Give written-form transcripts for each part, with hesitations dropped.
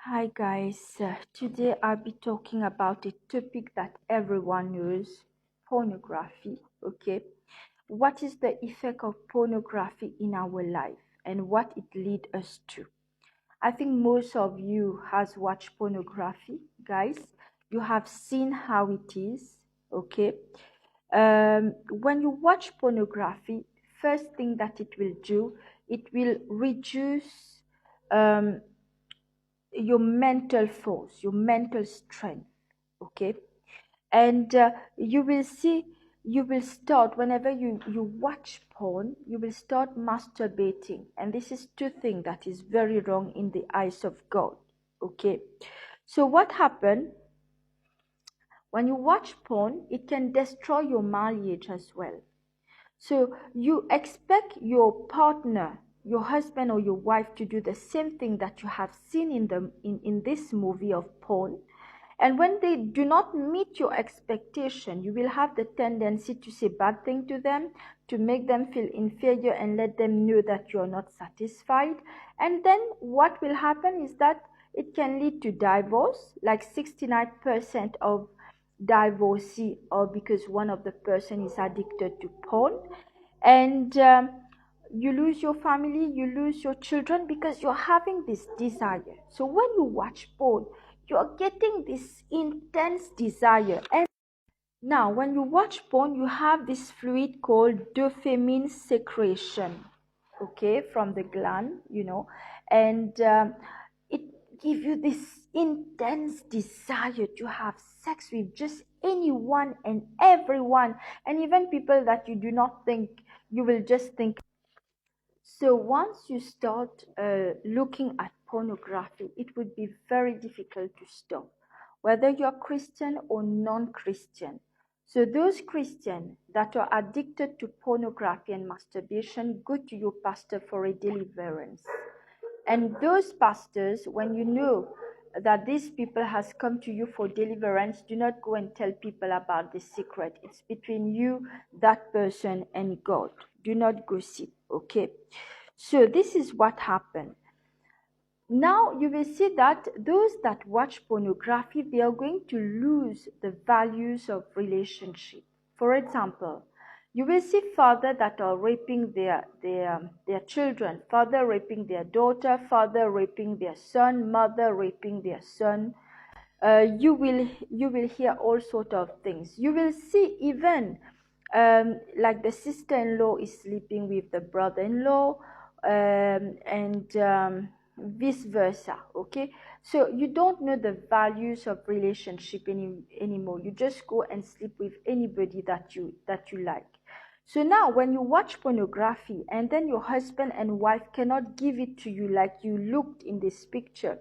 Hi guys, today I'll be talking about a topic that everyone knows, pornography. Okay, what is the effect of pornography in our life and what it leads us to? I think most of you has watched pornography, guys. You have seen how it is. Okay, when you watch pornography, first thing that it will do, it will reduce um, your mental force, your mental strength. Okay, and you will see, you will start, whenever you watch porn, you will start masturbating, and this is two things that is very wrong in the eyes of God. Okay, so what happened when you watch porn? It can destroy your marriage as well. So you expect your partner, your husband or your wife, to do the same thing that you have seen in this movie of porn. And when they do not meet your expectation, you will have the tendency to say bad things to them, to make them feel inferior and let them know that you are not satisfied. And then what will happen is that it can lead to divorce. Like 69% of divorcee, or because one of the person is addicted to porn. And you lose your family, you lose your children, because you're having this desire. So when you watch porn, you're getting this intense desire. And now when you watch porn, you have this fluid called dopamine secretion, okay, from the gland, and it gives you this intense desire to have sex with just anyone and everyone, and even people that you do not think, you will just think. So once you start looking at pornography, it would be very difficult to stop, whether you're Christian or non-Christian. So those Christians that are addicted to pornography and masturbation, go to your pastor for a deliverance. And those pastors, when you know that these people has come to you for deliverance, do not go and tell people about the secret. It's between you, that person, and God. Do not gossip, okay? So this is what happened. Now you will see that those that watch pornography, they are going to lose the values of relationship. For example, you will see fathers that are raping their children, father raping their daughter, father raping their son, mother raping their son. You will hear all sort of things. You will see even like the sister-in-law is sleeping with the brother-in-law, and vice versa. Okay, so you don't know the values of relationship anymore. You just go and sleep with anybody that you like. So now when you watch pornography and then your husband and wife cannot give it to you like you looked in this picture,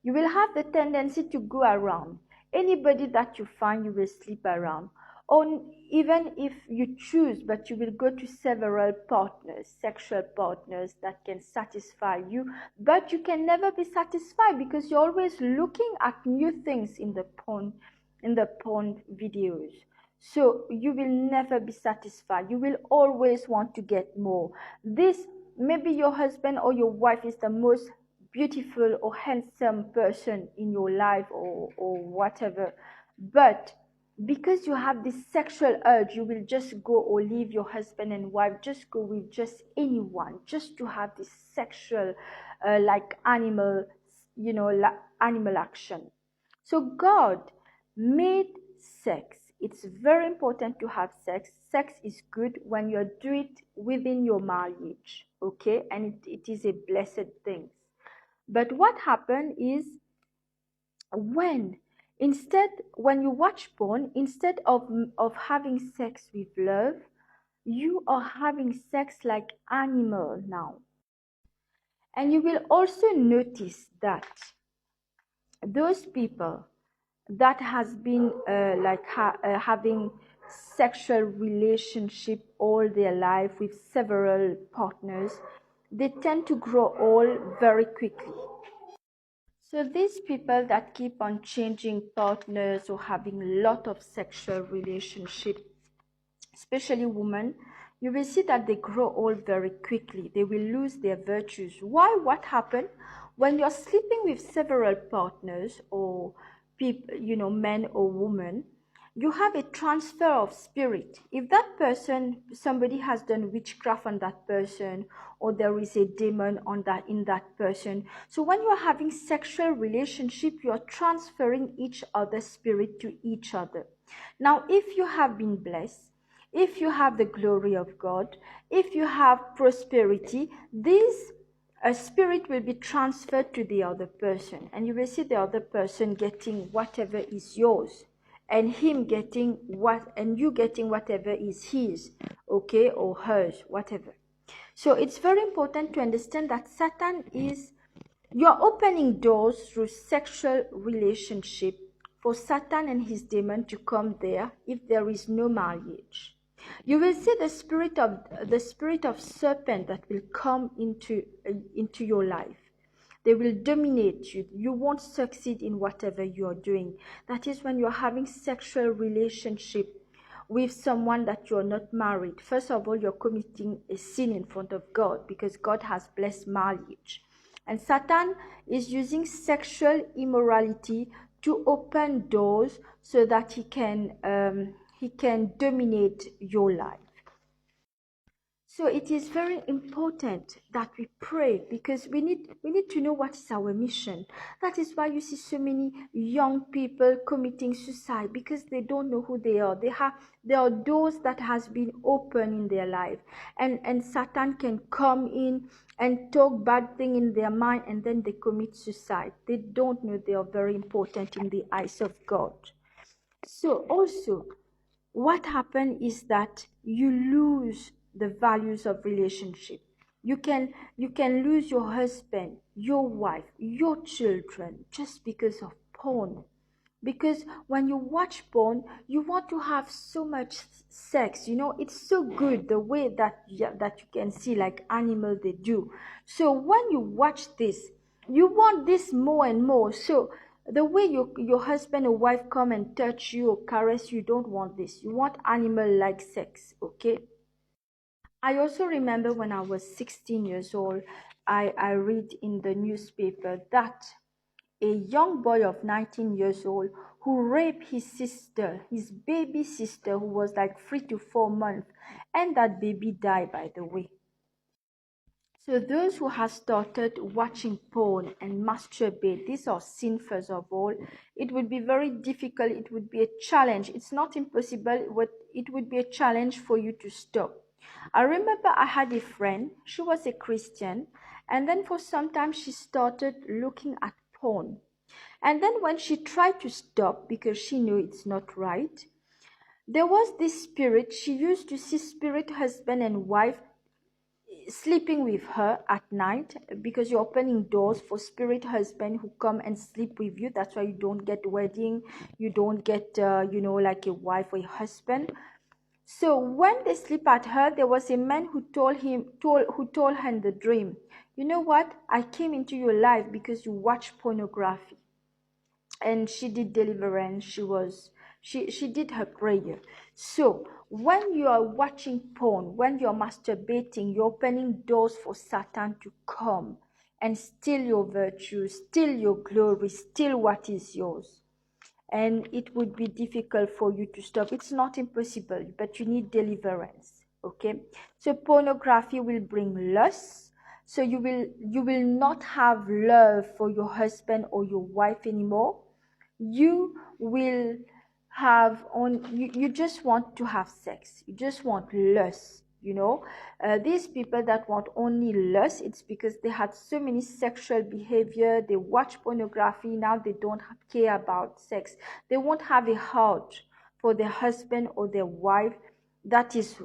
you will have the tendency to go around. Anybody that you find, you will sleep around. Or even if you choose, but you will go to several partners, sexual partners that can satisfy you, but you can never be satisfied because you're always looking at new things in the porn videos. So you will never be satisfied. You will always want to get more. This, maybe your husband or your wife is the most beautiful or handsome person in your life, or whatever, but because you have this sexual urge, you will just go or leave your husband and wife, just go with just anyone, just to have this sexual like animal, animal action. So God made sex. It's very important to have sex. Sex is good when you do it within your marriage, okay, and it is a blessed thing. But what happened is, when when you watch porn, instead of having sex with love, you are having sex like animal now. And you will also notice that those people that has been having sexual relationship all their life with several partners, they tend to grow old very quickly. So these people that keep on changing partners or having a lot of sexual relationship, especially women, you will see that they grow old very quickly. They will lose their virtues. Why? What happened? When you're sleeping with several partners or people, men or women, you have a transfer of spirit. If that person, somebody has done witchcraft on that person, or there is a demon on that in that person, so when you're having sexual relationship, you're transferring each other's spirit to each other. Now, if you have been blessed, if you have the glory of God, if you have prosperity, this spirit will be transferred to the other person, and you will see the other person getting whatever is yours, and him getting what, and you getting whatever is his, okay, or hers, whatever. So it's very important to understand that Satan is, you're opening doors through sexual relationship for Satan and his demon to come there if there is no marriage. You will see the spirit of serpent that will come into your life. They will dominate you. You won't succeed in whatever you're doing. That is when you're having sexual relationship with someone that you're not married. First of all, you're committing a sin in front of God, because God has blessed marriage. And Satan is using sexual immorality to open doors so that he can dominate your life. So it is very important that we pray, because we need to know what is our mission. That is why you see so many young people committing suicide, because they don't know who they are. There are doors that has been opened in their life, and Satan can come in and talk bad thing in their mind, and then they commit suicide. They don't know they are very important in the eyes of God. So also, what happens is that you lose the values of relationship. You can lose your husband, your wife, your children, just because of porn. Because when you watch porn, you want to have so much sex. It's so good the way that you can see, like animal they do. So when you watch this, you want this more and more. So the way your husband or wife come and touch you or caress you, don't want this. You want animal like sex. Okay. I also remember when I was 16 years old, I read in the newspaper that a young boy of 19 years old who raped his sister, his baby sister, who was like 3 to 4 months, and that baby died, by the way. So those who have started watching porn and masturbate, these are sin. First of all, it would be very difficult. It would be a challenge. It's not impossible, but it would be a challenge for you to stop. I remember I had a friend. She was a Christian, and then for some time she started looking at porn. And then when she tried to stop, because she knew it's not right, there was this spirit. She used to see spirit husband and wife sleeping with her at night, because you're opening doors for spirit husband who come and sleep with you. That's why you don't get wedding, you don't get like a wife or a husband. So when they sleep at her, there was a man who told her in the dream, you know what, I came into your life because you watch pornography. And she did deliverance. She did her prayer. So when you are watching porn, when you're masturbating, you're opening doors for Satan to come and steal your virtue, steal your glory, steal what is yours. And it would be difficult for you to stop. It's not impossible, but you need deliverance. Okay. So pornography will bring lust. So you will not have love for your husband or your wife anymore. You will have you just want to have sex. You just want lust. These people that want only lust, it's because they had so many sexual behavior. They watch pornography. Now they don't care about sex. They won't have a heart for their husband or their wife. That is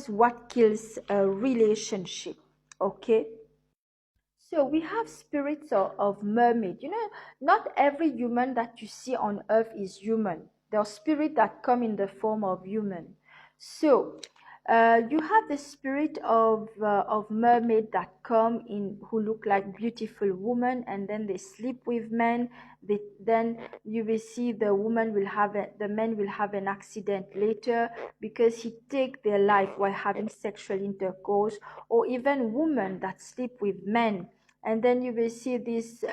what kills a relationship. Okay. So we have spirits of mermaid. Not every human that you see on earth is human. There are spirits that come in the form of human. So you have the spirit of mermaid that come in, who look like beautiful women, and then they sleep with men. Then you will see the man will have an accident later, because he take their life while having sexual intercourse. Or even women that sleep with men, and then you will see this